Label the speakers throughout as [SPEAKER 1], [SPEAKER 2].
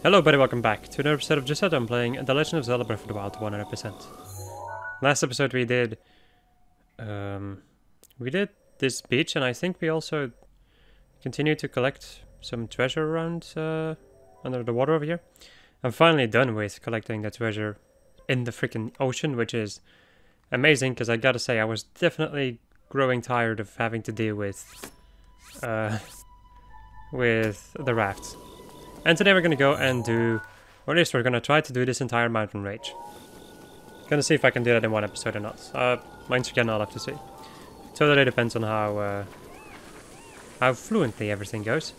[SPEAKER 1] Hello everybody, welcome back to another episode of Just I'm playing The Legend of Zelda Breath of the Wild 100%. Last episode we did this beach, and I think we also continued to collect some treasure around under the water over here. I'm finally done with collecting the treasure in the freaking ocean, which is amazing, because I gotta say I was definitely growing tired of having to deal with the rafts. And today we're gonna go and do, or at least we're gonna try to do this entire mountain range. Gonna see if I can do that in one episode or not. Once again, I'll have to see. Totally depends on how fluently everything goes.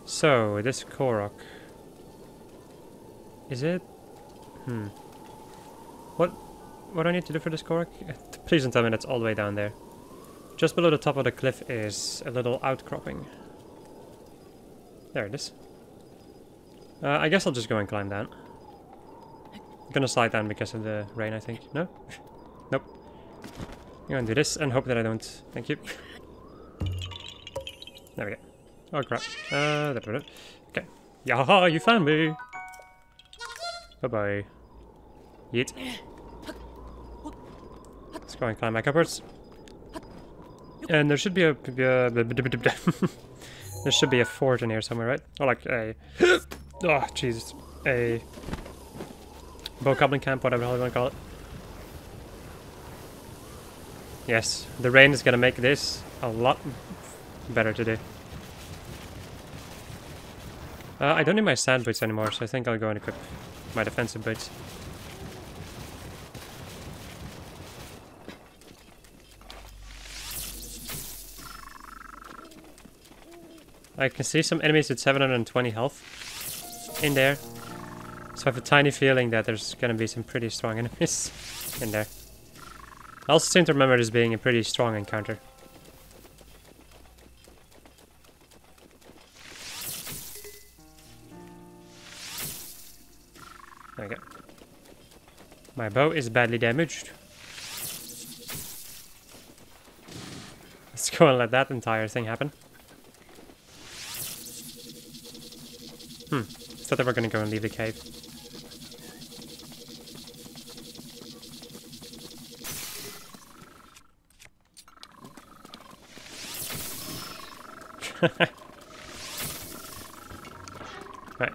[SPEAKER 1] So, this korok. Is it? What do I need to do for this korok? Please don't tell me that's all the way down there. Just below the top of the cliff is a little outcropping. There it is. I guess I'll just go and climb down. I'm gonna slide down because of the rain, I think. No? Nope. I'm gonna do this and hope that I don't. Thank you. There we go. Oh crap. Okay. Yaha, you found me! Bye-bye. Yeet. Let's go and climb back upwards. And there should be a... there should be a fort in here somewhere, right? Or like a... Oh, Jesus. A bow-goblin camp, whatever the hell you want to call it. Yes, the rain is going to make this a lot better to do. I don't need my sand boots anymore, so I think I'll go and equip my defensive boots. I can see some enemies with 720 health in there. So I have a tiny feeling that there's gonna be some pretty strong enemies in there. I also seem to remember this being a pretty strong encounter. There we go. My bow is badly damaged. Let's go and let that entire thing happen. Thought that we're gonna go and leave the cave. Right.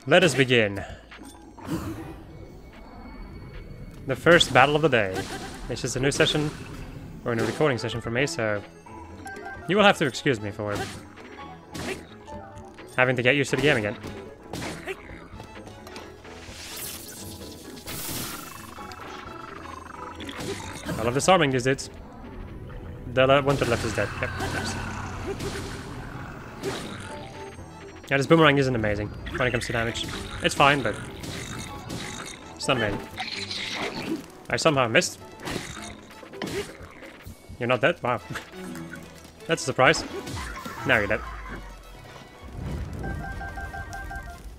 [SPEAKER 1] Let us begin. The first battle of the day. This is a new session, or a new recording session for me, so you will have to excuse me for having to get used to the game again. I love disarming these dudes. The one to the left is dead. Yep, nice. Yeah, this boomerang isn't amazing when it comes to damage. It's fine, but it's not amazing. I somehow missed. You're not dead? Wow. That's a surprise. Now you're dead.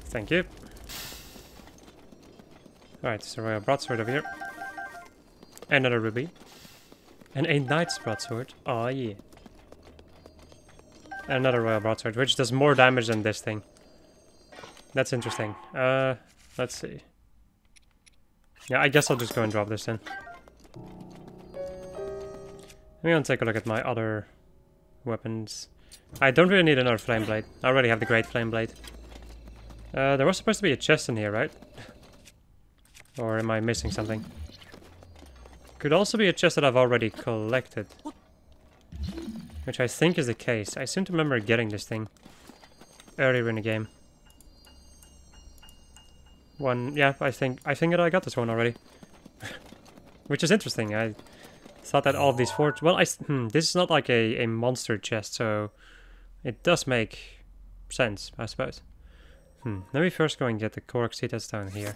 [SPEAKER 1] Thank you. Alright, so we have a broadsword over here. Another ruby. And a knight's broadsword. Oh yeah. Another royal broadsword, which does more damage than this thing. That's interesting. Let's see. Yeah, I guess I'll just go and drop this then. I'm gonna take a look at my other weapons. I don't really need another flame blade. I already have the great flame blade. There was supposed to be a chest in here, right? Or am I missing something? Could also be a chest that I've already collected. Which I think is the case. I seem to remember getting this thing earlier in the game. Yeah, I think that I got this one already. Which is interesting. I thought that all of these forts... Well, this is not like a monster chest, so it does make sense, I suppose. Let me first go and get the korok seed that's down here.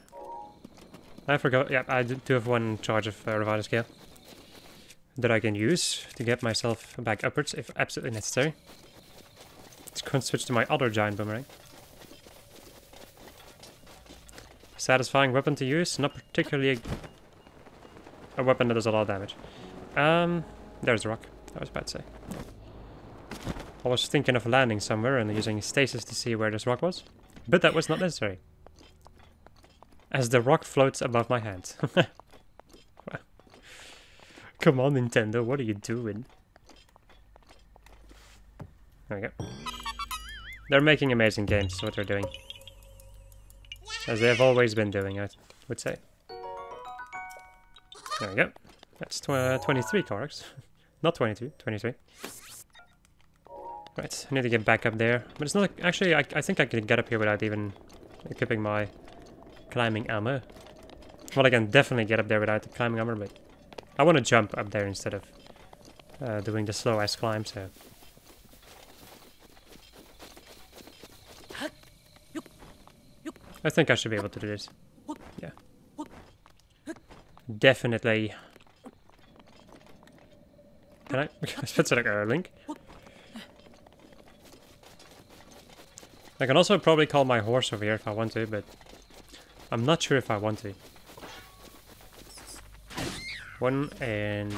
[SPEAKER 1] I forgot, yeah, I do have one charge of Revital Scale that I can use to get myself back upwards if absolutely necessary. Let's go and switch to my other giant boomerang. Satisfying weapon to use, not particularly a weapon that does a lot of damage. There's the rock, I was about to say. I was thinking of landing somewhere and using stasis to see where this rock was. But that was not necessary. As the rock floats above my hands. Come on, Nintendo, what are you doing? There we go. They're making amazing games, is what they're doing. As they have always been doing, I would say. There we go. That's 23 koroks. Not 22, 23. Right, I need to get back up there. But it's not... Actually, I think I can get up here without even equipping my climbing armor. Well, I can definitely get up there without the climbing armor, but... I want to jump up there instead of doing the slow-ass climb, so... I think I should be able to do this. Yeah. Definitely. Can I? That's like a link. I can also probably call my horse over here if I want to, but I'm not sure if I want to. One and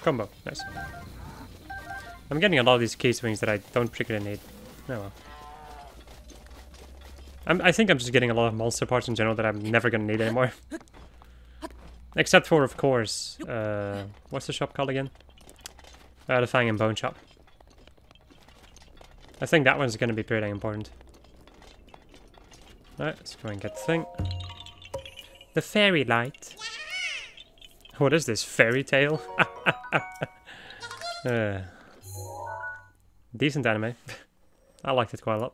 [SPEAKER 1] combo. Nice. I'm getting a lot of these key swings that I don't particularly need. Oh well. I think I'm just getting a lot of monster parts in general that I'm never gonna need anymore. Except for, of course, what's the shop called again? The Fang and Bone shop. I think that one's gonna be pretty important. Alright, let's go and get the thing. The fairy light. What is this, fairy tale? Decent anime. I liked it quite a lot.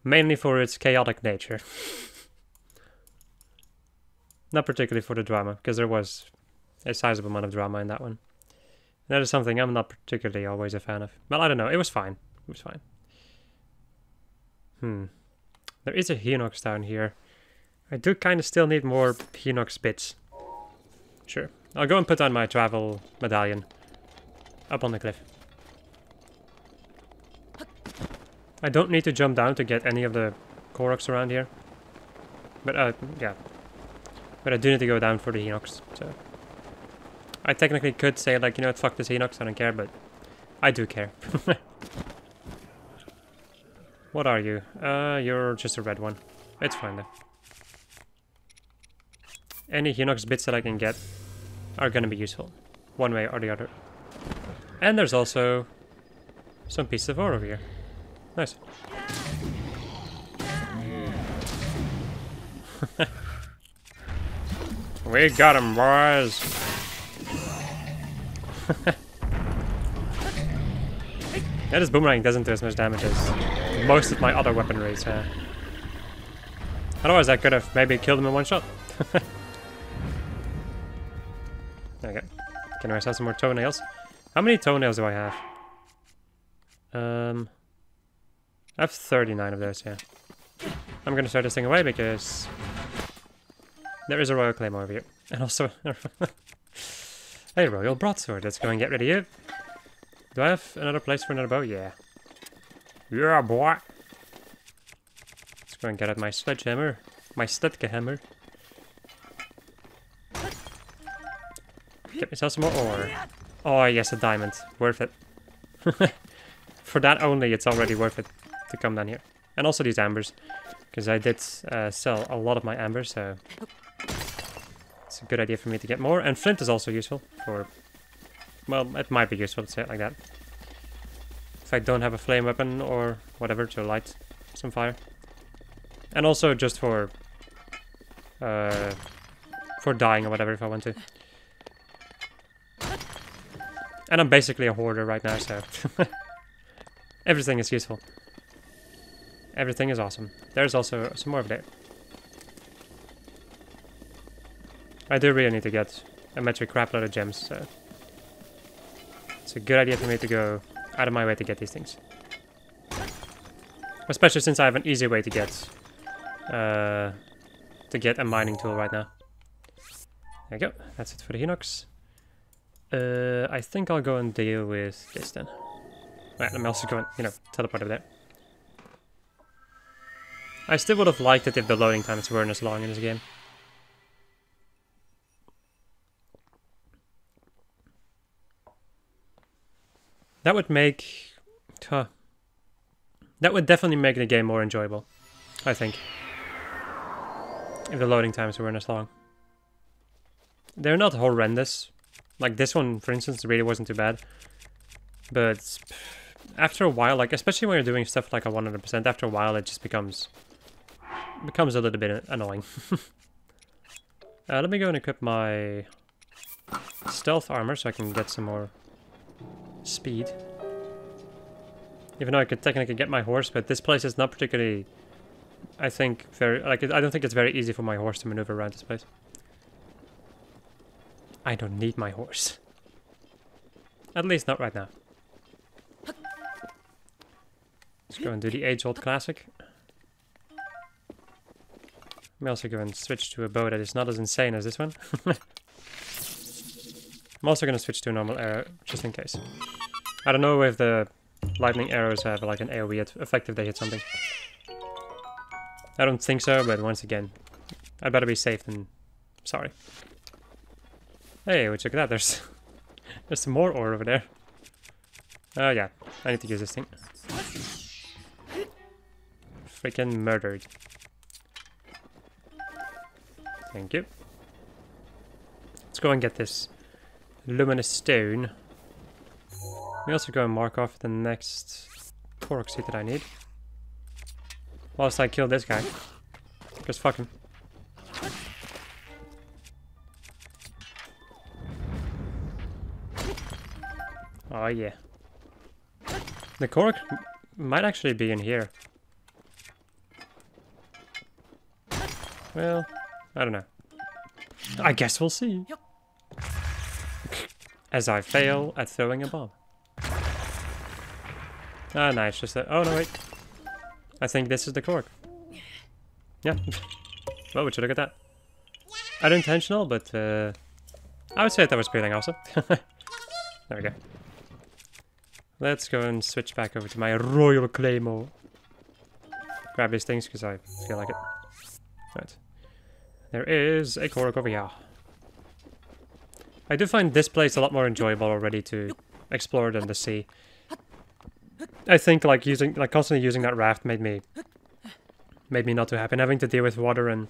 [SPEAKER 1] Mainly for its chaotic nature. Not particularly for the drama, because there was a sizable amount of drama in that one. That is something I'm not particularly always a fan of. Well, I don't know, it was fine. It was fine. There is a Hinox down here. I do kind of still need more Hinox bits. Sure. I'll go and put on my travel medallion. Up on the cliff. I don't need to jump down to get any of the koroks around here. But, yeah. But I do need to go down for the Hinox, so... I technically could say, like, you know what, fuck this Hinox, I don't care, but... I do care. What are you? You're just a red one. It's fine, though. Any Hinox bits that I can get are gonna be useful. One way or the other. And there's also... some pieces of ore over here. Nice. We got him, boys! Yeah, this boomerang doesn't do as much damage as most of my other weaponries. Otherwise, I could have maybe killed him in one shot. There we go. Can I have some more toenails? How many toenails do I have? I have 39 of those, yeah. I'm gonna throw this thing away because there is a royal claymore over here. And also a royal broadsword. Let's go and get rid of you. Do I have another place for another bow? Yeah. Yeah, boy! Let's go and get out my sledgehammer. My Sledge hammer. Get myself some more ore. Oh yes, a diamond. Worth it. For that only, it's already worth it to come down here. And also these ambers. Because I did sell a lot of my ambers, so... it's a good idea for me to get more. And flint is also useful for... well, it might be useful to say it like that. If I don't have a flame weapon or whatever to light some fire. And also just for dying or whatever if I want to. And I'm basically a hoarder right now, so... everything is useful. Everything is awesome. There's also some more of there. I do really need to get a metric crap load of gems, so... it's a good idea for me to go out of my way to get these things. Especially since I have an easy way to get a mining tool right now. There you go. That's it for the Hinox. I think I'll go and deal with this then. Right, let me also go and, you know, teleport over there. I still would have liked it if the loading times weren't as long in this game. That would make... huh. That would definitely make the game more enjoyable, I think. If the loading times weren't as long. They're not horrendous. Like this one, for instance, really wasn't too bad. But after a while, like especially when you're doing stuff like a 100%, after a while it just becomes a little bit annoying. Let me go and equip my stealth armor so I can get some more speed. Even though I could technically get my horse, but this place is not particularly, I think, very, like, I don't think it's very easy for my horse to maneuver around this place. I don't need my horse. At least not right now. Let's go and do the age-old classic. I'm also going to switch to a bow that is not as insane as this one. I'm also going to switch to a normal arrow, just in case. I don't know if the lightning arrows have like an AoE effect if they hit something. I don't think so, but once again, I'd better be safe than sorry. Hey, would you look at that? There's some more ore over there. Yeah, I need to use this thing. Freaking murdered. Thank you. Let's go and get this luminous stone. We also go and mark off the next korok seed that I need. Whilst I kill this guy. Because fuck him. Oh yeah. The korok might actually be in here. Well, I don't know. I guess we'll see. As I fail at throwing a bomb. Ah, nice. Just that. Oh no, wait. I think this is the korok. Yeah. Well, would you look at that? Unintentional, but I would say that was pretty awesome. There we go. Let's go and switch back over to my Royal Claymore. Grab these things because I feel like it. Right. There is a korok over here. I do find this place a lot more enjoyable already to explore than the sea. I think like constantly using that raft made me not too happy. And having to deal with water and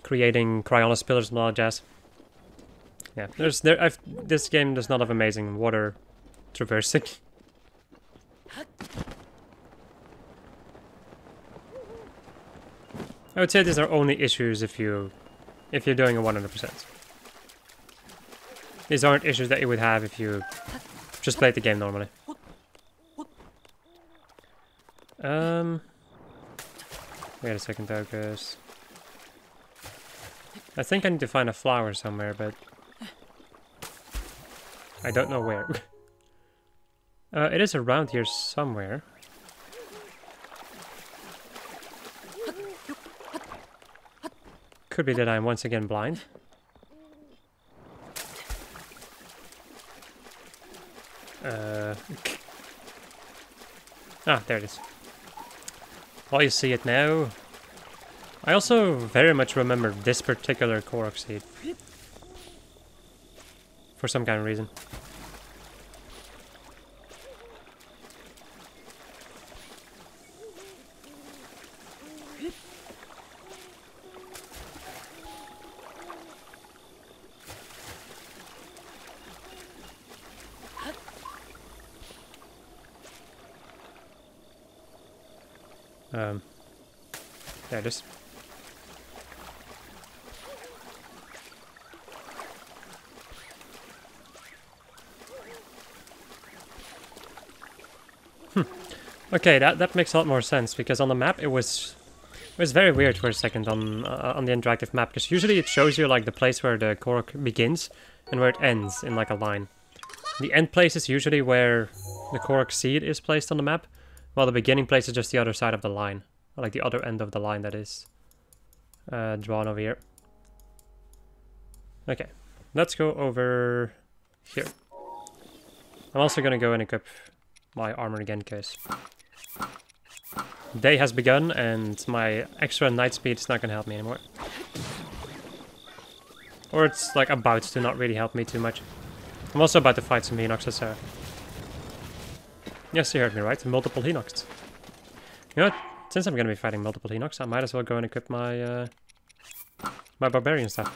[SPEAKER 1] creating cryonis pillars and all that jazz. Yeah, this game does not have amazing water traversing. I would say these are only issues if you're doing a 100%. These aren't issues that you would have if you just played the game normally. Wait a second though, because I think I need to find a flower somewhere, but I don't know where. It is around here somewhere. Could be that I'm once again blind. Ah, there it is. Well, you see it now. I also very much remember this particular korok seed. For some kind of reason. There it is. Okay, that makes a lot more sense, because on the map it was very weird for a second on the interactive map, because usually it shows you like the place where the korok begins and where it ends in like a line. The end place is usually where the korok seed is placed on the map, while the beginning place is just the other side of the line. Like the other end of the line that is drawn over here. Okay, let's go over here. I'm also gonna go and equip my armor again, because day has begun and my extra night speed is not gonna help me anymore. Or it's like about to not really help me too much. I'm also about to fight some Hinoxes, so... Yes, you heard me right, multiple Hinoxes. You know what? Since I'm gonna be fighting multiple Hinox, I might as well go and equip my my barbarian stuff.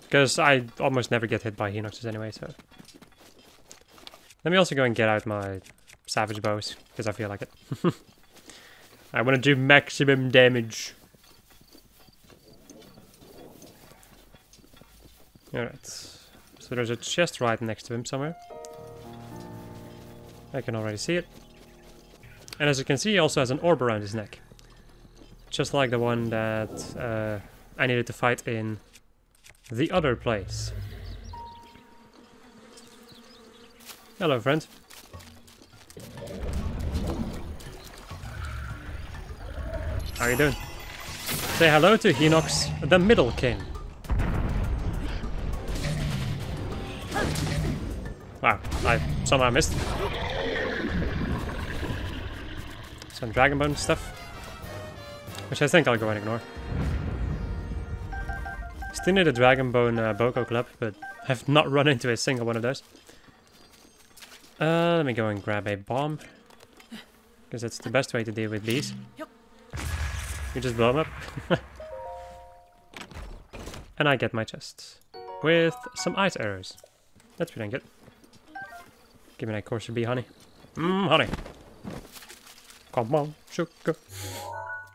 [SPEAKER 1] Because I almost never get hit by Hinoxes anyway, so... Let me also go and get out my savage bows, because I feel like it. I want to do maximum damage. Alright. So there's a chest right next to him somewhere. I can already see it. And as you can see, he also has an orb around his neck. Just like the one that I needed to fight in the other place. Hello, friend. How are you doing? Say hello to Hinox, the Middle King. Wow, I somehow missed. Some Dragonbone stuff, which I think I'll go and ignore. Still need a Dragonbone Boko Club, but have not run into a single one of those. Let me go and grab a bomb, because that's the best way to deal with these. You just blow them up. And I get my chest with some ice arrows. That's pretty good. Give me that coarser bee honey. Honey. Come on, sugar.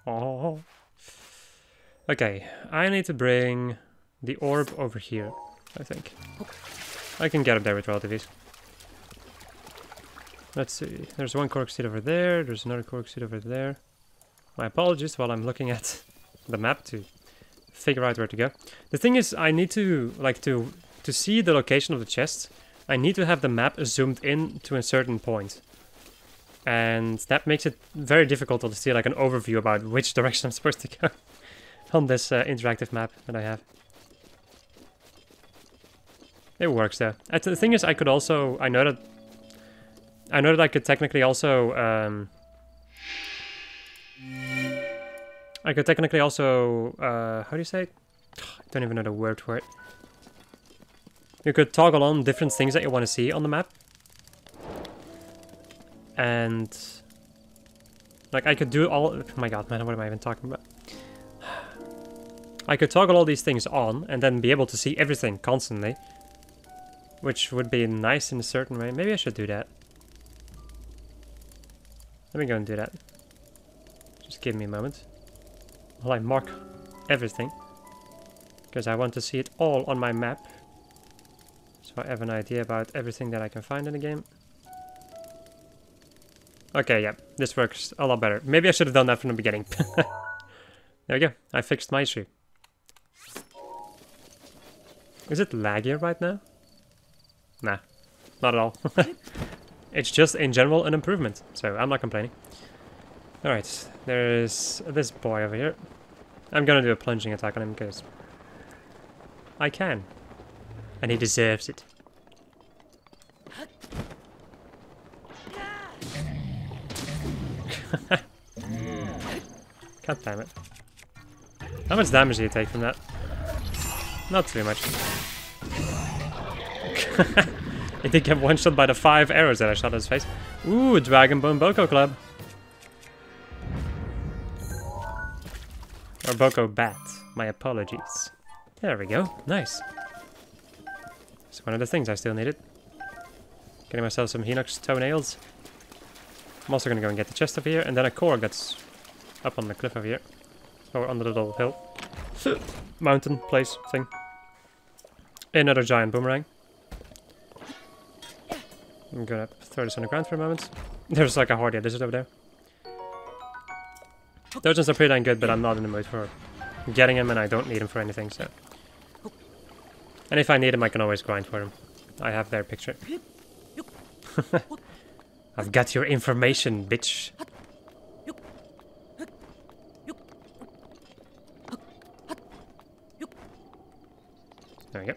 [SPEAKER 1] Oh. Okay, I need to bring the orb over here, I think. I can get up there with relativities. Let's see. There's one korok seed over there. There's another korok seed over there. My apologies while I'm looking at the map to figure out where to go. The thing is, I need to, like, to see the location of the chests, I need to have the map zoomed in to a certain point. And that makes it very difficult to see, like, an overview about which direction I'm supposed to go on this interactive map that I have. It works, though. The thing is, I could also, I know that I could technically also, how do you say it? I don't even know the word for it. You could toggle on different things that you want to see on the map. And, like, I could do all, oh my god, man, what am I even talking about? I could toggle all these things on and then be able to see everything constantly. Which would be nice in a certain way. Maybe I should do that. Let me go and do that. Just give me a moment. While I mark everything. Because I want to see it all on my map. So I have an idea about everything that I can find in the game. Okay, yeah. This works a lot better. Maybe I should have done that from the beginning. There we go. I fixed my issue. Is it laggier right now? Nah. Not at all. It's just, in general, an improvement, so I'm not complaining. Alright, there's this boy over here. I'm gonna do a plunging attack on him, because I can. And he deserves it. God damn it. How much damage do you take from that? Not too much. He did get one shot by the 5 arrows that I shot at his face. Ooh, Dragonbone Boko Club. Or Boko Bat. My apologies. There we go. Nice. It's one of the things I still needed. Getting myself some Hinox toenails. I'm also going to go and get the chest over here. And then a korok that's up on the cliff over here. Or on the little hill. Mountain place thing. Another giant boomerang. I'm gonna throw this on the ground for a moment. There's like a Hardy lizard over there. Those ones are pretty dang good, but I'm not in the mood for getting him, and I don't need him for anything, so... And if I need him, I can always grind for him. I have their picture. I've got your information, bitch. There we go.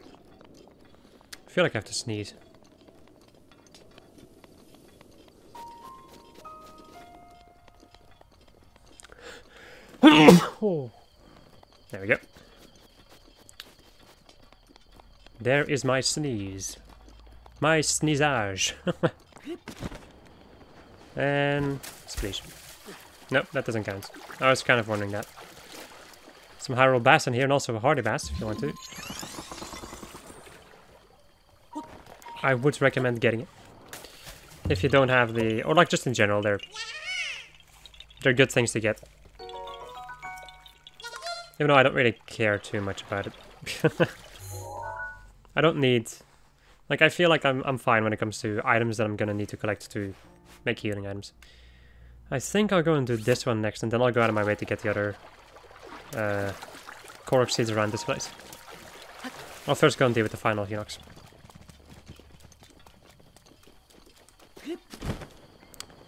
[SPEAKER 1] I feel like I have to sneeze. Oh. There we go. There is my sneeze. My sneezage. And splash. Nope, that doesn't count. I was kind of wondering that. Some Hyrule Bass in here, and also a Hardy Bass if you want to. I would recommend getting it. If you don't have the... or like just in general, they're good things to get. Even though I don't really care too much about it. I don't need... like, I feel like I'm fine when it comes to items that I'm gonna need to collect to make healing items. I think I'll go and do this one next, and then I'll go out of my way to get the other korok seeds around this place. I'll first go and deal with the final Hinox.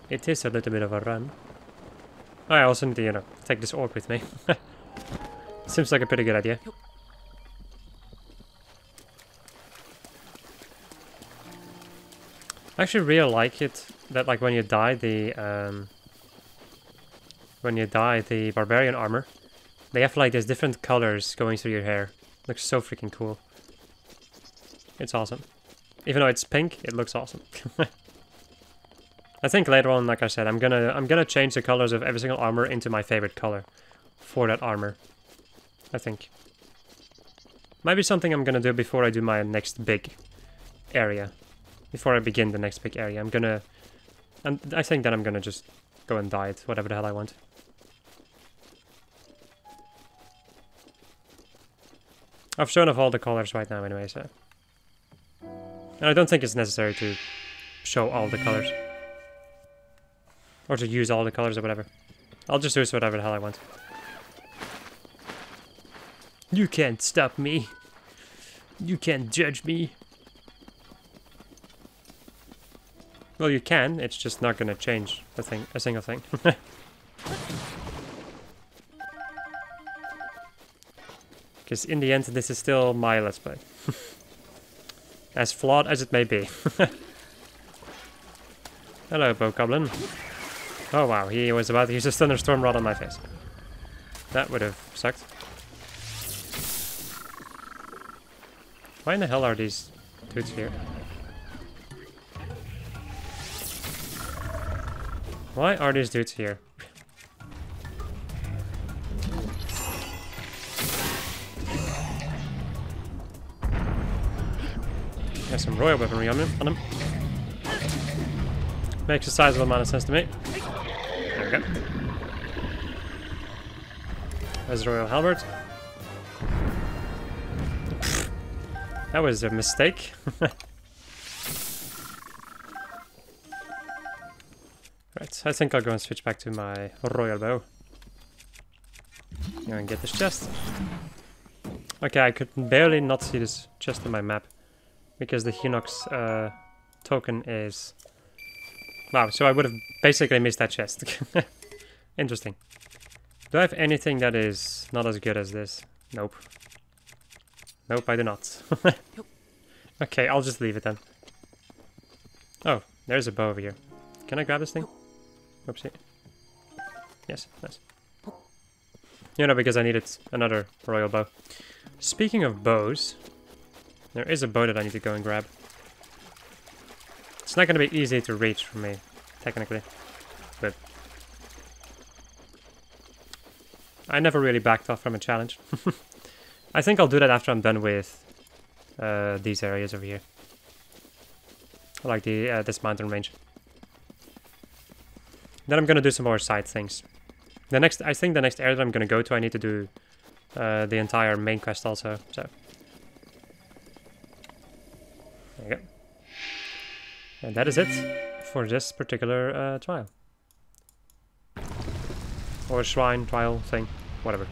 [SPEAKER 1] It is a little bit of a run. Oh, I also need to, you know, take this orb with me. Seems like a pretty good idea. I actually really like it that, like, when you dye the barbarian armor, they have like these different colors going through your hair. Looks so freaking cool. It's awesome. Even though it's pink, it looks awesome. I think later on, like I said, I'm gonna change the colors of every single armor into my favorite color for that armor. I think. Might be something I'm gonna do before I do my next big area. Before I begin the next big area, I think that I'm gonna just go and dye it, whatever the hell I want. I've shown off all the colors right now anyway, so... and I don't think it's necessary to show all the colors. Or to use all the colors or whatever. I'll just use whatever the hell I want. You can't stop me. You can't judge me. Well, you can, it's just not gonna change a single thing. Because in the end, this is still my Let's Play. As flawed as it may be. Hello, Bokoblin. Oh wow, he was about to use a thunderstorm rod on my face. That would have sucked. Why in the hell are these dudes here? Why are these dudes here? There's some royal weaponry on him. Makes a sizable amount of sense to me. There we go. There's the royal halberd. That was a mistake. Right, I think I'll go and switch back to my royal bow. And get this chest. Okay, I could barely not see this chest on my map. Because the Hinox token is... wow, so I would have basically missed that chest. Interesting. Do I have anything that is not as good as this? Nope. Nope, I do not. Okay, I'll just leave it then. Oh, there's a bow over here. Can I grab this thing? Oopsie. Yes, nice. You know, because I needed another royal bow. Speaking of bows, there is a bow that I need to go and grab. It's not going to be easy to reach for me, technically. But I never really backed off from a challenge. I think I'll do that after I'm done with these areas over here. Like the this mountain range. Then I'm gonna do some more side things. I think the next area that I'm gonna go to, I need to do the entire main quest also. So there you go. And that is it for this particular trial. Or shrine trial thing, whatever.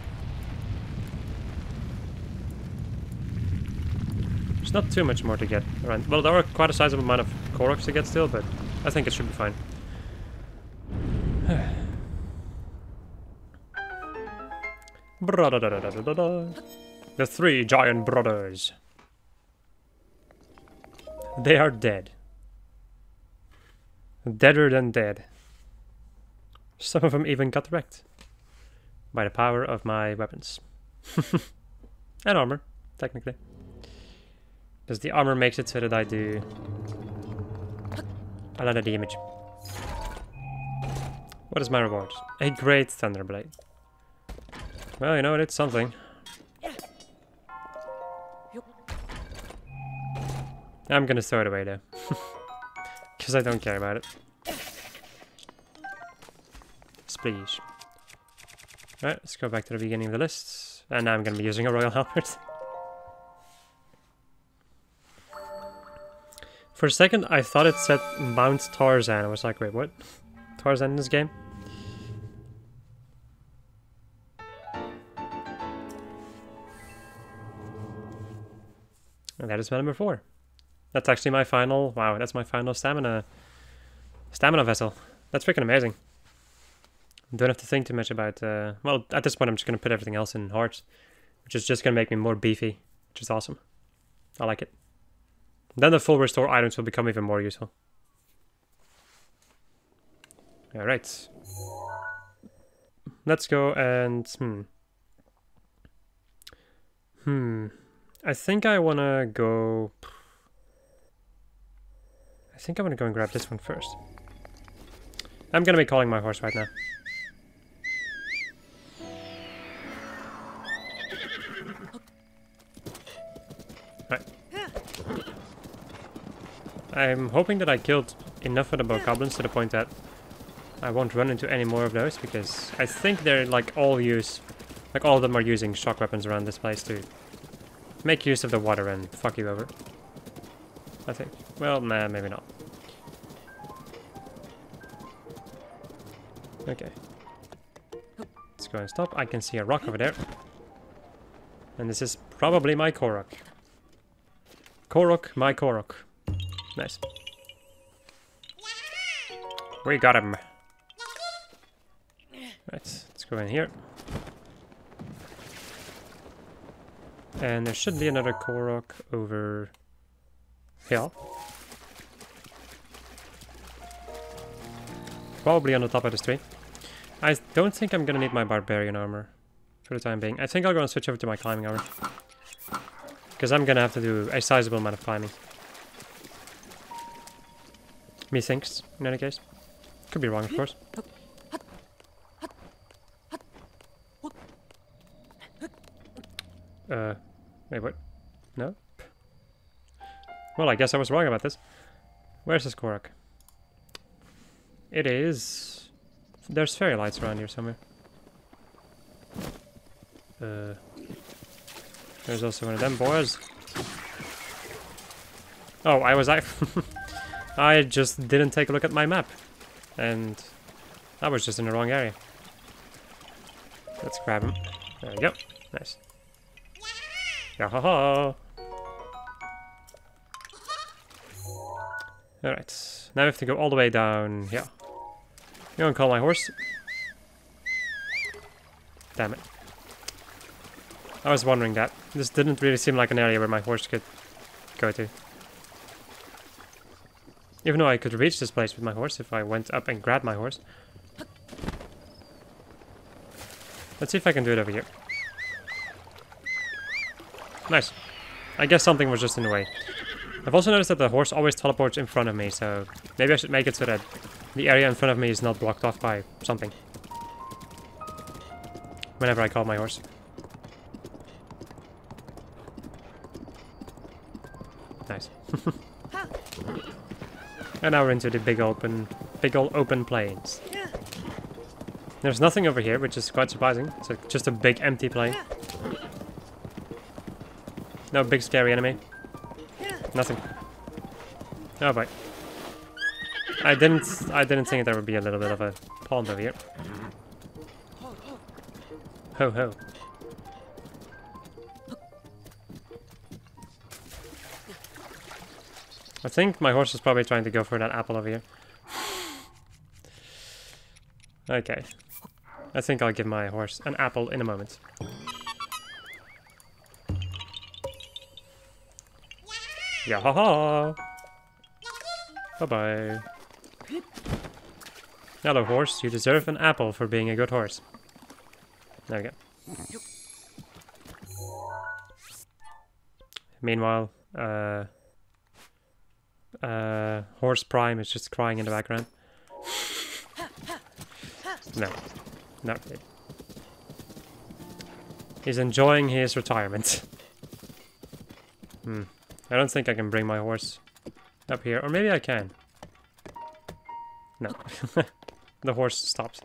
[SPEAKER 1] There's not too much more to get around. Well, there are quite a sizable amount of koroks to get still, but I think it should be fine. The three giant brothers. They are dead. Deader than dead. Some of them even got wrecked. By the power of my weapons. And armor, technically. Because the armor makes it so that I do a lot of damage. What is my reward? A great thunderblade. Well, you know what? It's something. I'm gonna throw it away though. Because I don't care about it. Splash. Right, let's go back to the beginning of the list. And now I'm gonna be using a Royal Halberd. For a second, I thought it said Mount Tarzan. I was like, wait, what? Tarzan in this game? And that is number 4. That's actually my final... Wow, that's my final stamina vessel. That's freaking amazing. Don't have to think too much about... well, at this point I'm just going to put everything else in hearts. Which is just going to make me more beefy. Which is awesome. I like it. Then the full restore items will become even more useful. Alright. Let's go and... I think I want to go... I think I want to go and grab this one first. I'm going to be calling my horse right now. Right. I'm hoping that I killed enough of the bokoblins to the point that I won't run into any more of those, because I think they're like all of them are using shock weapons around this place to make use of the water and fuck you over. I think. Well, nah, maybe not. Okay. Let's go and stop. I can see a rock over there. And this is probably my korok. Korok, my korok. Nice. We got him. Right, let's go in here. And there should be another korok over here. Probably on the top of this tree. I don't think I'm gonna need my barbarian armor for the time being. I think I'll go and switch over to my climbing armor. Because I'm gonna have to do a sizable amount of climbing. Methinks, in any case. Could be wrong, of course. Wait, what? No? Well, I guess I was wrong about this. Where's this korok? It is... There's fairy lights around here somewhere. There's also one of them boys. Oh, I just didn't take a look at my map. And I was just in the wrong area. Let's grab him. There we go. Nice. Yahaha! Alright. Now we have to go all the way down here. I'm gonna call my horse. Damn it. I was wondering that. This didn't really seem like an area where my horse could go to. Even though I could reach this place with my horse if I went up and grabbed my horse. Let's see if I can do it over here. Nice. I guess something was just in the way. I've also noticed that the horse always teleports in front of me, so maybe I should make it so that the area in front of me is not blocked off by something. Whenever I call my horse. Nice. And now we're into the big old open plains. There's nothing over here, which is quite surprising. It's just a big empty plain. No big scary enemy. Nothing. Oh boy. I didn't think there would be a little bit of a pond over here. Ho ho. I think my horse is probably trying to go for that apple over here. Okay. I think I'll give my horse an apple in a moment. Yahaha! Bye-bye. Hello, horse. You deserve an apple for being a good horse. There we go. Meanwhile, Horse Prime is just crying in the background. No. Not really. He's enjoying his retirement. I don't think I can bring my horse up here. Or maybe I can. No. The horse stops.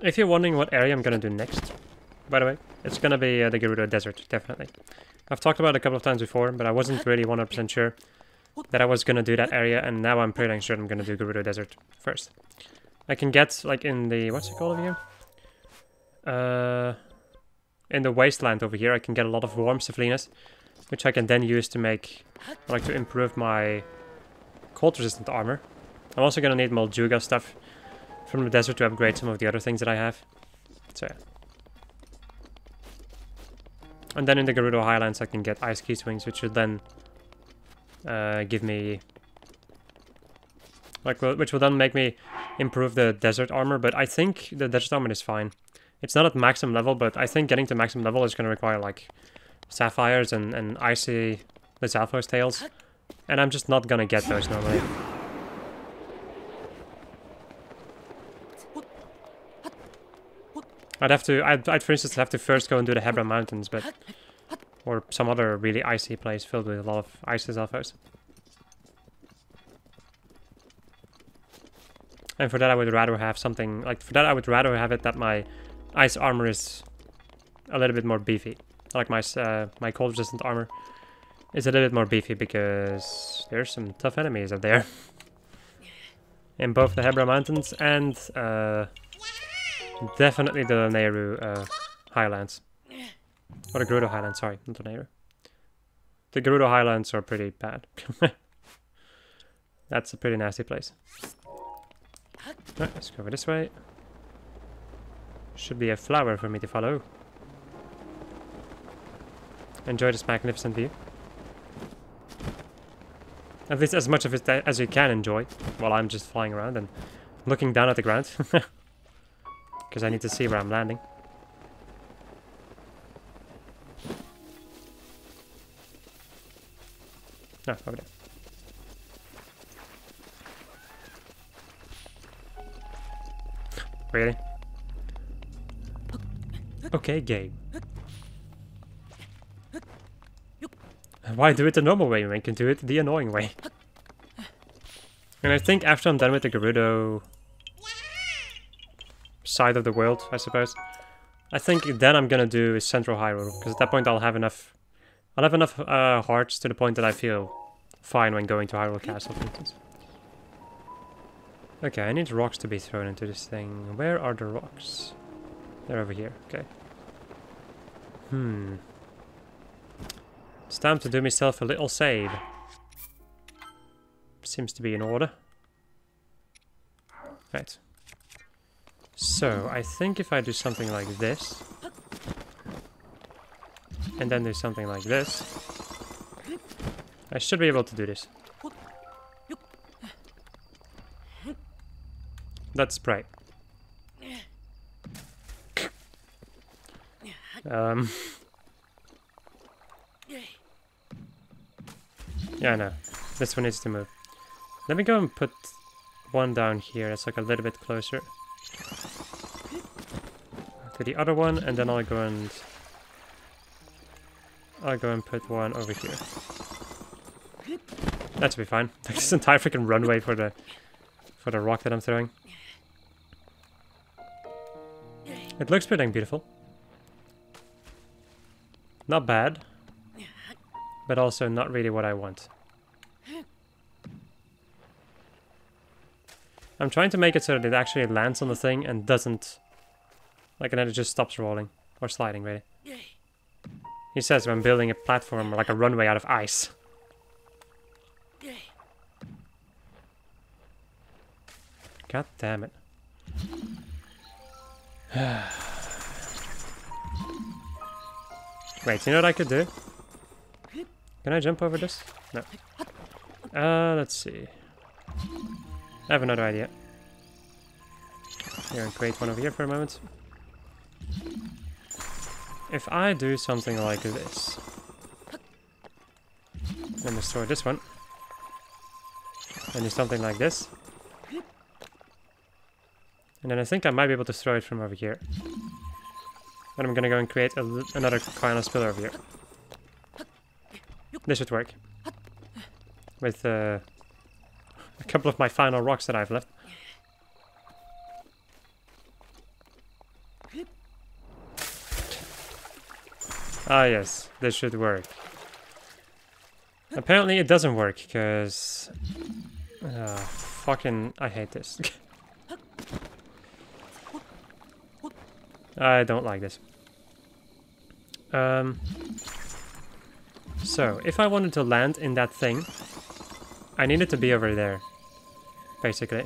[SPEAKER 1] If you're wondering what area I'm gonna do next, by the way, it's gonna be the Gerudo Desert, definitely. I've talked about it a couple of times before, but I wasn't really 100% sure that I was gonna do that area, and now I'm pretty sure I'm gonna do Gerudo Desert first. I can get, like, in the... what's it called over here? In the wasteland over here, I can get a lot of warm Saflinas, which I can then use to make... like, to improve my cold-resistant armor. I'm also gonna need Molduga stuff from the desert to upgrade some of the other things that I have. So, yeah. And then in the Gerudo Highlands, I can get Ice Key Swings, which should then give me... like, which will then make me improve the desert armor, but I think the desert armor is fine. It's not at maximum level, but I think getting to maximum level is going to require, like, sapphires and icy Lizalfos tails. And I'm just not going to get those normally. I'd for instance have to first go and do the Hebra Mountains, but... or some other really icy place filled with a lot of ice Lizalfos. And for that I would rather have something... like, for that I would rather have it that my ice armor is a little bit more beefy. Like my my cold resistant armor is a little bit more beefy because there's some tough enemies up there. In both the Hebra Mountains and definitely the Nehru Highlands. Or the Gerudo Highlands, sorry, not the Nehru. The Gerudo Highlands are pretty bad. That's a pretty nasty place. Right, let's go over this way. Should be a flower for me to follow. Enjoy this magnificent view. At least as much of it as you can enjoy, while I'm just flying around and looking down at the ground. Because I need to see where I'm landing. No, over there. Really? Okay, game. Why do it the normal way when you can do it the annoying way? And I think after I'm done with the Gerudo side of the world, I suppose, I think then I'm gonna do Central Hyrule, because at that point I'll have enough hearts to the point that I feel fine when going to Hyrule Castle, for instance. Okay, I need rocks to be thrown into this thing. Where are the rocks? They're over here, okay. It's time to do myself a little save. Seems to be in order. Right. So, I think if I do something like this, and then do something like this, I should be able to do this. Let's pray. Yeah, no. This one needs to move. Let me go and put one down here that's like a little bit closer to the other one, and then I'll go and put one over here. That should be fine. Like this entire freaking runway for the rock that I'm throwing. It looks pretty dang beautiful. Not bad, but also not really what I want. I'm trying to make it so that it actually lands on the thing and doesn't... like, and then it just stops rolling. Or sliding, really. He says when building a platform, like a runway out of ice. God damn it. Wait, you know what I could do? Can I jump over this? No. Let's see. I have another idea. Here, create one over here for a moment. If I do something like this, Then destroy this one. And do something like this. And then I think I might be able to throw it from over here. And I'm gonna go and create another kind of spill over here. This should work. With a couple of my final rocks that I've left. Ah yes, this should work. Apparently it doesn't work, because... fucking... I hate this. I don't like this. So, if I wanted to land in that thing, I need it to be over there, basically.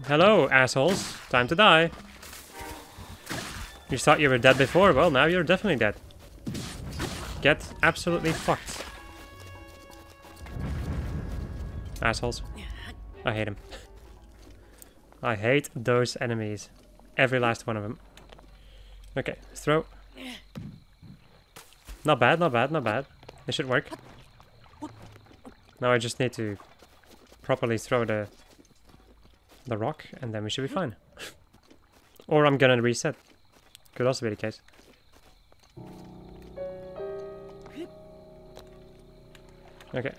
[SPEAKER 1] Hello, assholes. Time to die. You thought you were dead before? Well, now you're definitely dead. Get absolutely fucked. Assholes. I hate them. I hate those enemies. Every last one of them. Okay, throw. Not bad, not bad, not bad. This should work. Now I just need to properly throw the rock, and then we should be fine. Or I'm gonna reset. Could also be the case. Okay.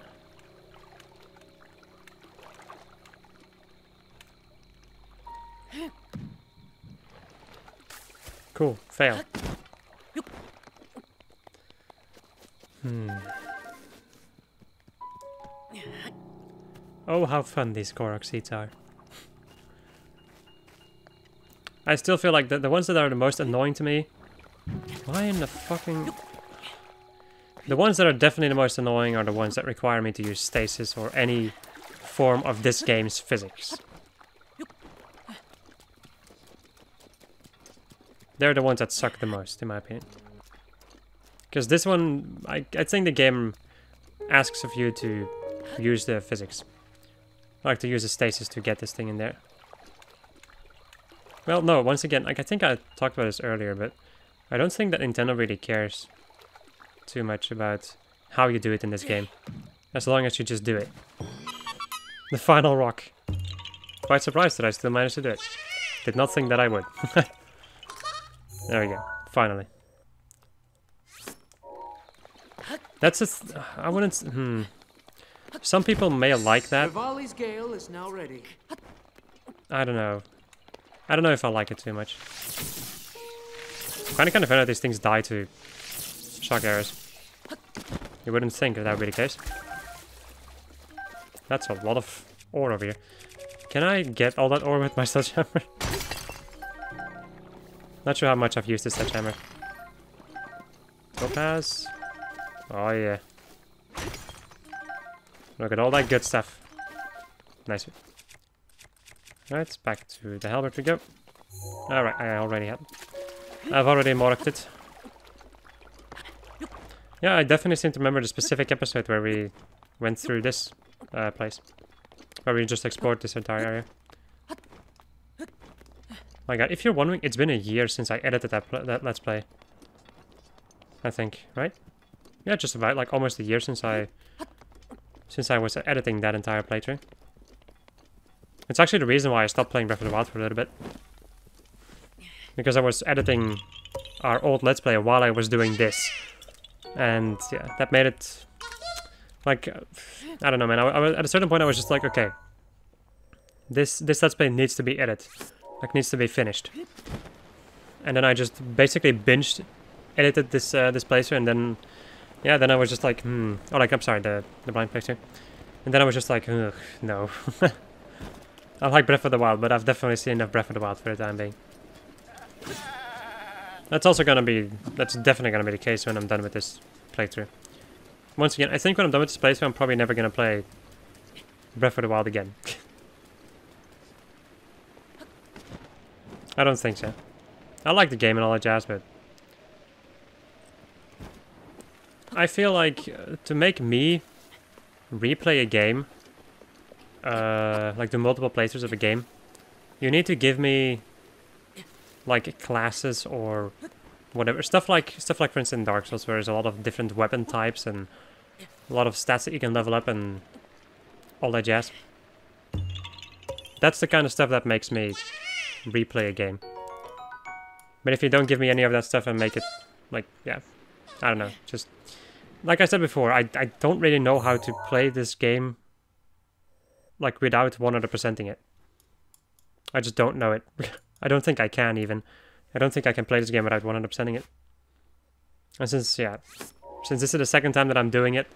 [SPEAKER 1] Cool. Fail. Oh, how fun these korok seeds are. I still feel like the ones that are the most annoying to me... Why in the fucking... The ones that are definitely the most annoying are the ones that require me to use stasis or any form of this game's physics. They're the ones that suck the most, in my opinion. Because this one, I think the game asks of you to use the physics. Like to use the stasis to get this thing in there. Well, no, once again, like I think I talked about this earlier, but I don't think that Nintendo really cares too much about how you do it in this game. As long as you just do it. The final rock. Quite surprised that I still managed to do it. Did not think that I would. There we go. Finally. That's a... I wouldn't... Some people may like that.
[SPEAKER 2] Rivali's gale is now ready.
[SPEAKER 1] I don't know. I don't know if I like it too much. Kind of funny that these things die to shock arrows. You wouldn't think that would be the case. That's a lot of ore over here. Can I get all that ore with my sledgehammer? Not sure how much I've used this sledgehammer. Topaz. Oh yeah. Look at all that good stuff. Nice. Right, back to the halberd we go. Alright, I already have. I've already marked it. Yeah, I definitely seem to remember the specific episode where we went through this place. Where we just explored this entire area. My god, if you're wondering, it's been a year since I edited that Let's Play. I think, right? Yeah, just about, like, almost a year since I was editing that entire playthrough. It's actually the reason why I stopped playing Breath of the Wild for a little bit. Because I was editing our old Let's Play while I was doing this. And yeah, that made it... Like, I don't know, man. At a certain point I was just like, okay. This Let's Play needs to be edited. Like, needs to be finished. And then I just basically binged, edited this playthrough, and then... Yeah, then I was just like, Oh, like, I'm sorry, the blind playthrough. And then I was just like, ugh, no. I like Breath of the Wild, but I've definitely seen enough Breath of the Wild for the time being. That's definitely gonna be the case when I'm done with this playthrough. Once again, I think when I'm done with this playthrough, I'm probably never gonna play Breath of the Wild again. I don't think so. I like the game and all that jazz, but... I feel like to make me replay a game like do multiple playthroughs of a game, you need to give me like classes or whatever stuff like for instance in Dark Souls, where there's a lot of different weapon types and a lot of stats that you can level up and all that jazz. That's the kind of stuff that makes me replay a game. But if you don't give me any of that stuff and make it like, yeah, I don't know, just like I said before, I don't really know how to play this game like without 100%ing it. I just don't know it. I don't think I can even. I don't think I can play this game without 100%ing it. And since this is the second time that I'm doing it,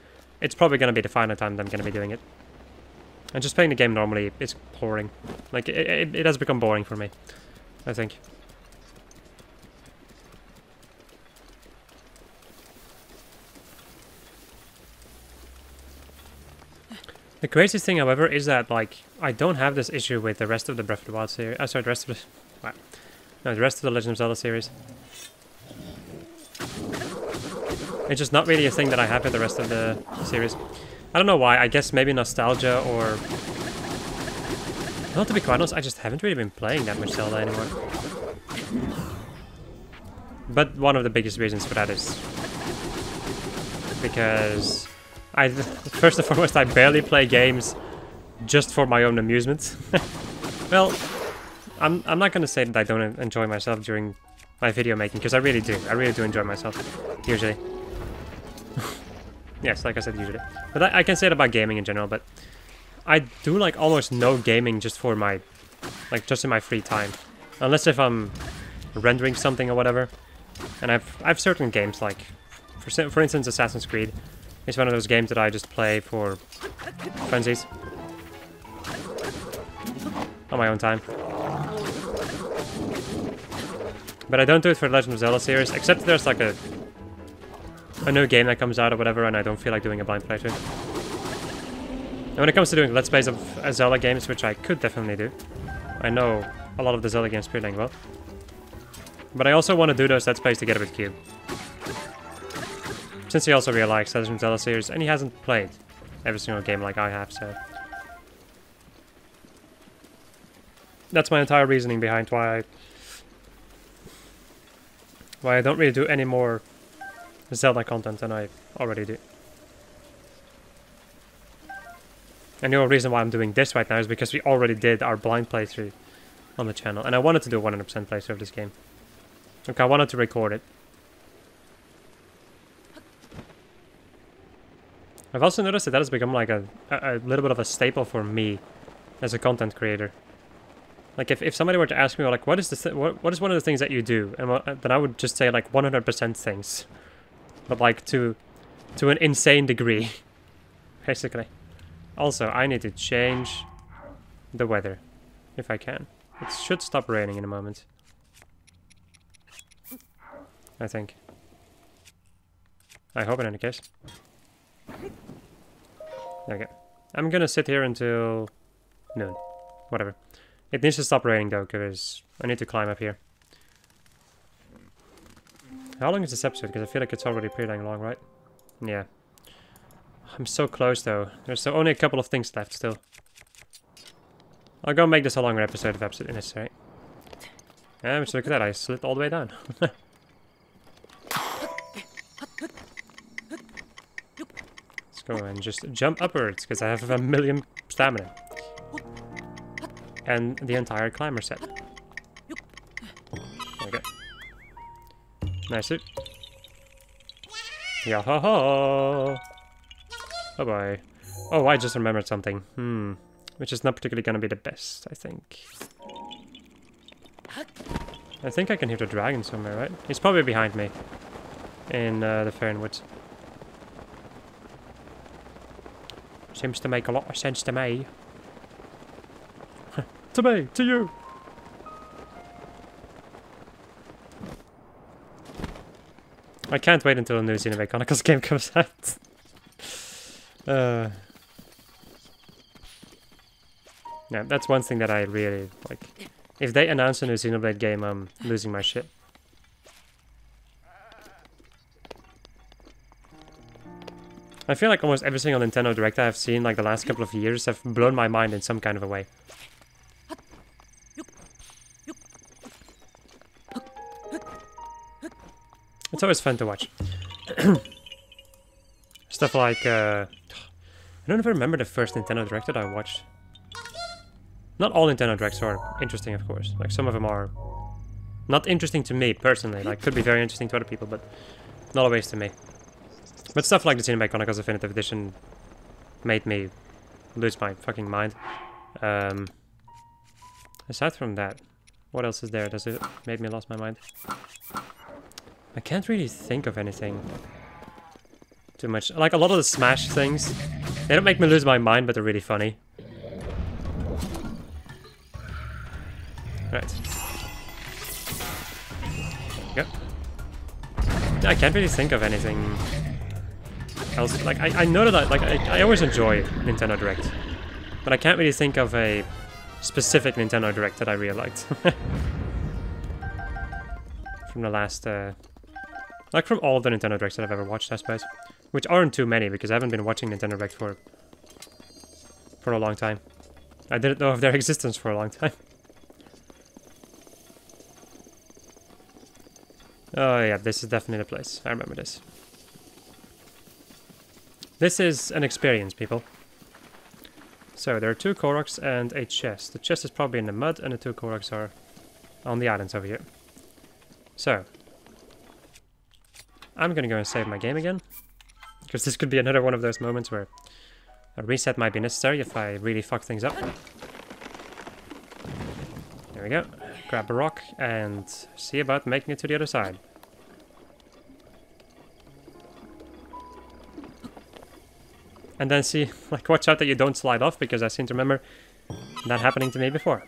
[SPEAKER 1] it's probably going to be the final time that I'm going to be doing it. And just playing the game normally, it's boring. Like, it has become boring for me, I think. The craziest thing, however, is that, like, I don't have this issue with the rest of the Breath of the Wild series. Sorry, the rest of the... Wow. No, the rest of the Legend of Zelda series. It's just not really a thing that I have with the rest of the series. I don't know why. I guess maybe nostalgia or... Well, to be quite honest, I just haven't really been playing that much Zelda anymore. But one of the biggest reasons for that is... because... first and foremost, I barely play games just for my own amusement. Well, I'm not going to say that I don't enjoy myself during my video making, because I really do. I really do enjoy myself, usually. Yes, like I said, usually. But I can say it about gaming in general, but I do like almost no gaming just for my, like just in my free time. Unless if I'm rendering something or whatever. And I've certain games like, for instance, Assassin's Creed. It's one of those games that I just play for funsies. On my own time. But I don't do it for the Legend of Zelda series, except there's like a new game that comes out or whatever, and I don't feel like doing a blind playthrough. And when it comes to doing Let's Plays of Zelda games, which I could definitely do, I know a lot of the Zelda games pretty dang well. But I also want to do those Let's Plays together with Cube. Since he also really likes the Legend of Zelda series, and he hasn't played every single game like I have, so... That's my entire reasoning behind why I don't really do any more Zelda content than I already do. And the only reason why I'm doing this right now is because we already did our blind playthrough on the channel, and I wanted to do a 100% playthrough of this game. Okay, I wanted to record it. I've also noticed that has become like a little bit of a staple for me as a content creator. Like if somebody were to ask me like what is what is one of the things that you do, and then I would just say like 100% things, but like to an insane degree, basically. Also, I need to change the weather if I can. It should stop raining in a moment, I think. I hope in any case. Okay. I'm gonna sit here until noon. Whatever. It needs to stop raining though, because I need to climb up here. How long is this episode? Because I feel like it's already pretty dang long, right? Yeah. I'm so close though. There's only a couple of things left still. I'll go make this a longer episode if absolutely necessary. Yeah, just look at that. I slid all the way down. Go and just jump upwards, because I have 1,000,000 stamina. And the entire climber set. Okay. Nice it. Yahaha! Bye bye. Oh, I just remembered something. Which is not particularly gonna be the best, I think. I think I can hear the dragon somewhere, right? He's probably behind me. In the Fernwoods. Seems to make a lot of sense to me. To me! To you! I can't wait until the new Xenoblade Chronicles game comes out. Yeah, that's one thing that I really like. If they announce a new Xenoblade game, I'm losing my shit. I feel like almost every single Nintendo Direct I've seen, like the last couple of years, have blown my mind in some kind of a way. It's always fun to watch. Stuff like, I don't even remember the first Nintendo Direct that I watched. Not all Nintendo Directs are interesting, of course. Like, some of them are not interesting to me, personally. Like, could be very interesting to other people, but not always to me. But stuff like the Cinematic Chronicles Definitive Edition made me lose my fucking mind. Aside from that, what else is there? Does it made me lost my mind? I can't really think of anything too much. Like, a lot of the Smash things, they don't make me lose my mind, but they're really funny. Right. Yep. I can't really think of anything else. Like, I know that I always enjoy Nintendo Direct, but I can't really think of a specific Nintendo Direct that I really liked. From the last, like from all the Nintendo Directs that I've ever watched, I suppose. Which aren't too many, because I haven't been watching Nintendo Direct for a long time. I didn't know of their existence for a long time. Oh yeah, this is definitely the place. I remember this. This is an experience, people. So, there are 2 koroks and a chest. The chest is probably in the mud, and the 2 koroks are on the islands over here. So, I'm gonna go and save my game again. Because this could be another one of those moments where a reset might be necessary if I really fuck things up. There we go. Grab a rock and see about making it to the other side. And then see, like, watch out that you don't slide off, because I seem to remember that happening to me before.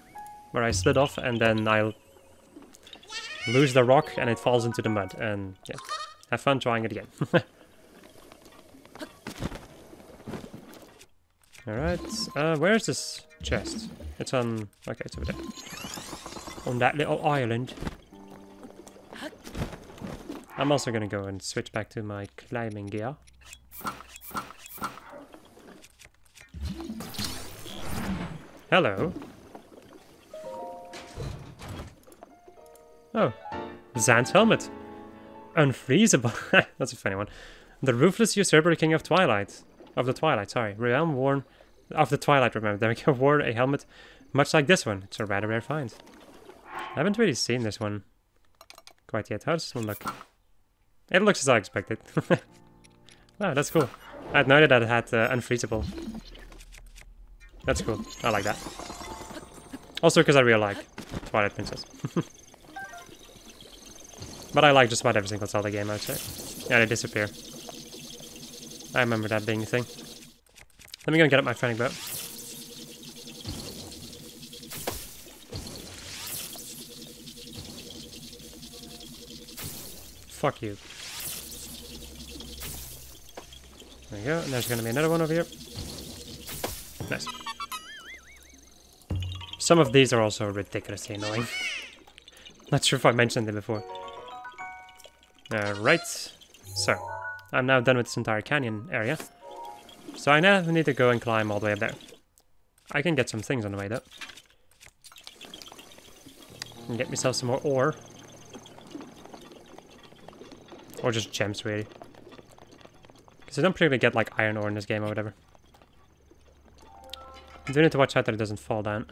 [SPEAKER 1] Where I slid off and then I'll lose the rock and it falls into the mud. And yeah, have fun trying it again. Alright, where is this chest? It's on... okay, it's over there. On that little island. I'm also gonna go and switch back to my climbing gear. Hello. Oh, Zan's helmet. Unfreezable. That's a funny one. The ruthless usurper, king of Twilight. Of the Twilight, sorry. Realm worn... of the Twilight, remember. They wore a helmet much like this one. It's a rather rare find. I haven't really seen this one quite yet. How does this one look? It looks as I expected. Wow, that's cool. I had no idea that it had unfreezable. That's cool. I like that. Also because I really like Twilight Princess. But I like just about every single Zelda game, I would say. Yeah, they disappear. I remember that being a thing. Let me go and get up my training boat. Fuck you. There we go, and there's gonna be another one over here. Nice. Some of these are also ridiculously annoying. Not sure if I mentioned them before. Right. So, I'm now done with this entire canyon area. So I now need to go and climb all the way up there. I can get some things on the way though. And get myself some more ore. Or just gems, really. Because I don't particularly get like iron ore in this game or whatever. I do need to watch out that it doesn't fall down.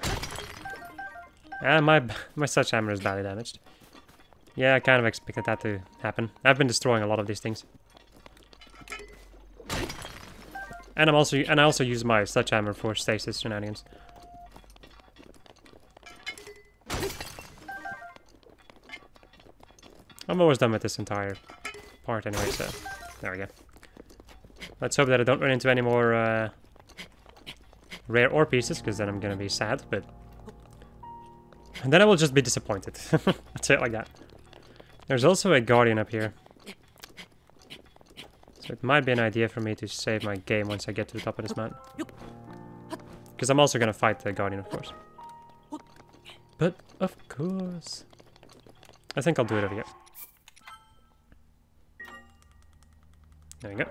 [SPEAKER 1] Ah, my sledgehammer is badly damaged. Yeah, I kind of expected that to happen. I've been destroying a lot of these things. And I also use my sledgehammer for stasis shenanigans. I'm almost done with this entire part anyway, so there we go. Let's hope that I don't run into any more rare ore pieces, because then I'm gonna be sad, but... and then I will just be disappointed. I'd say it like that. There's also a guardian up here. So it might be an idea for me to save my game once I get to the top of this mountain. Because I'm also gonna fight the guardian, of course. But, of course... I think I'll do it over here. There we go.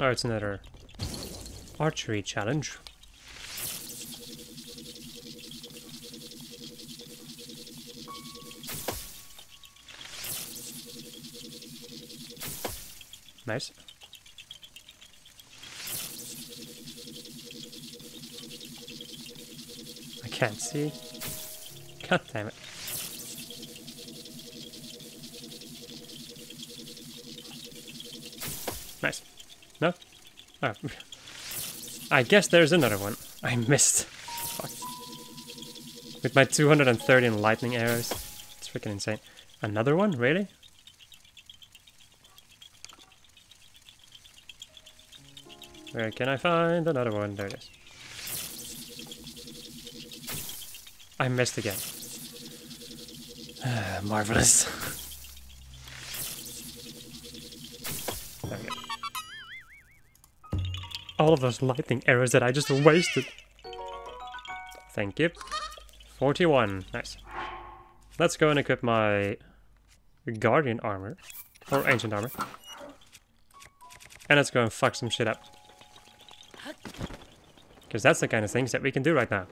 [SPEAKER 1] Oh, it's another archery challenge. Nice. I can't see. God damn it. Nice. No? Oh. I guess there's another one. I missed. Fuck. With my 213 lightning arrows. It's freaking insane. Another one? Really? Where can I find another one? There it is. I missed again. Marvelous. There we go. All of those lightning arrows that I just wasted. Thank you. 41. Nice. Let's go and equip my guardian armor. Or ancient armor. And let's go and fuck some shit up. Because that's the kind of things that we can do right now.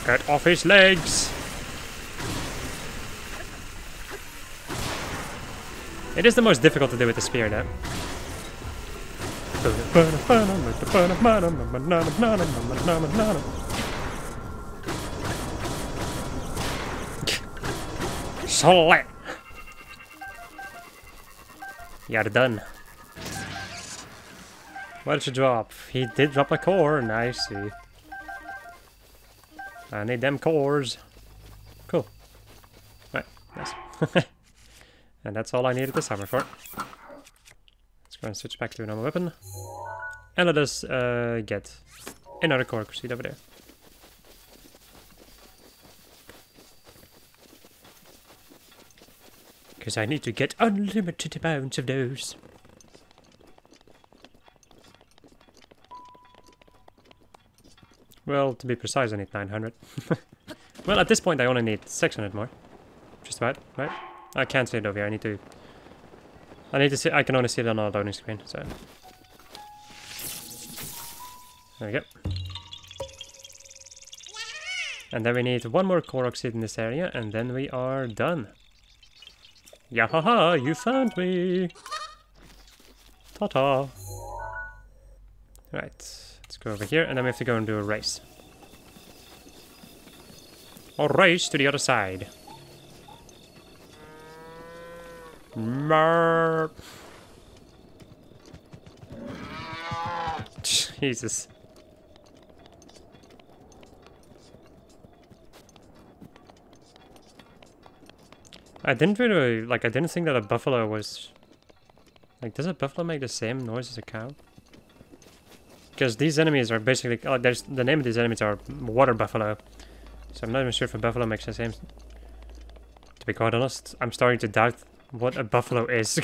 [SPEAKER 1] Get off his legs! It is the most difficult to do with the spear now. Solid! You're done. What did you drop? He did drop a core, I see. I need them cores. Cool. Right, nice. And that's all I needed this hammer for. Let's go and switch back to a normal weapon. And let us get another korok seed over there. Because I need to get unlimited amounts of those. Well, to be precise, I need 900. Well, at this point, I only need 600 more. Just about, right? I can't see it over here. I need to see. I can only see it on a loading screen. So there we go. And then we need one more korok seed in this area, and then we are done. Yahaha! You found me. Ta-ta. Right. Let's go over here, and then we have to go and do a race. Or race to the other side. Merp. Jesus. I didn't really, I didn't think that a buffalo was... does a buffalo make the same noise as a cow? Because these enemies are basically... the name of these enemies are water buffalo. So I'm not even sure if a buffalo makes the same... To be quite honest, I'm starting to doubt what a buffalo is.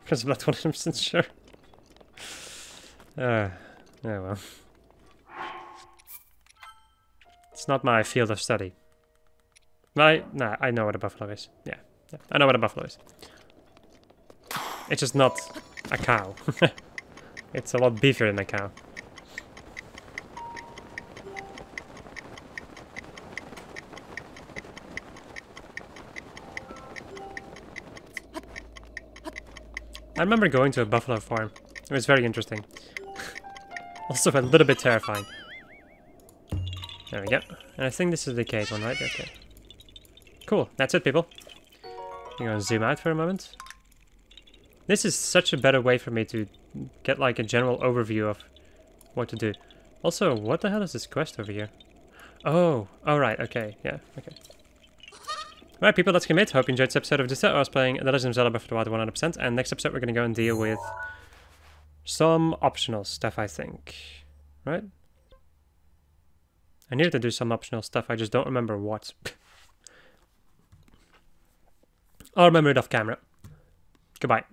[SPEAKER 1] Because I'm not 100% sure. Oh well. It's not my field of study. I know what a buffalo is. Yeah, I know what a buffalo is. It's just not a cow. It's a lot beefier than a cow. I remember going to a buffalo farm. It was very interesting. Also a little bit terrifying. There we go. And I think this is the cave one, right? Okay. Cool. That's it, people. I'm gonna zoom out for a moment. This is such a better way for me to get a general overview of what to do. Also, what the hell is this quest over here? Oh, right, okay, yeah, okay. Alright people, that's commit. Hope you enjoyed this episode of this. I was playing The Legend of Zelda Breath of the Wild 100%, and next episode we're gonna go and deal with some optional stuff, I think. Right? I needed to do some optional stuff, I just don't remember what. I'll remember it off camera. Goodbye.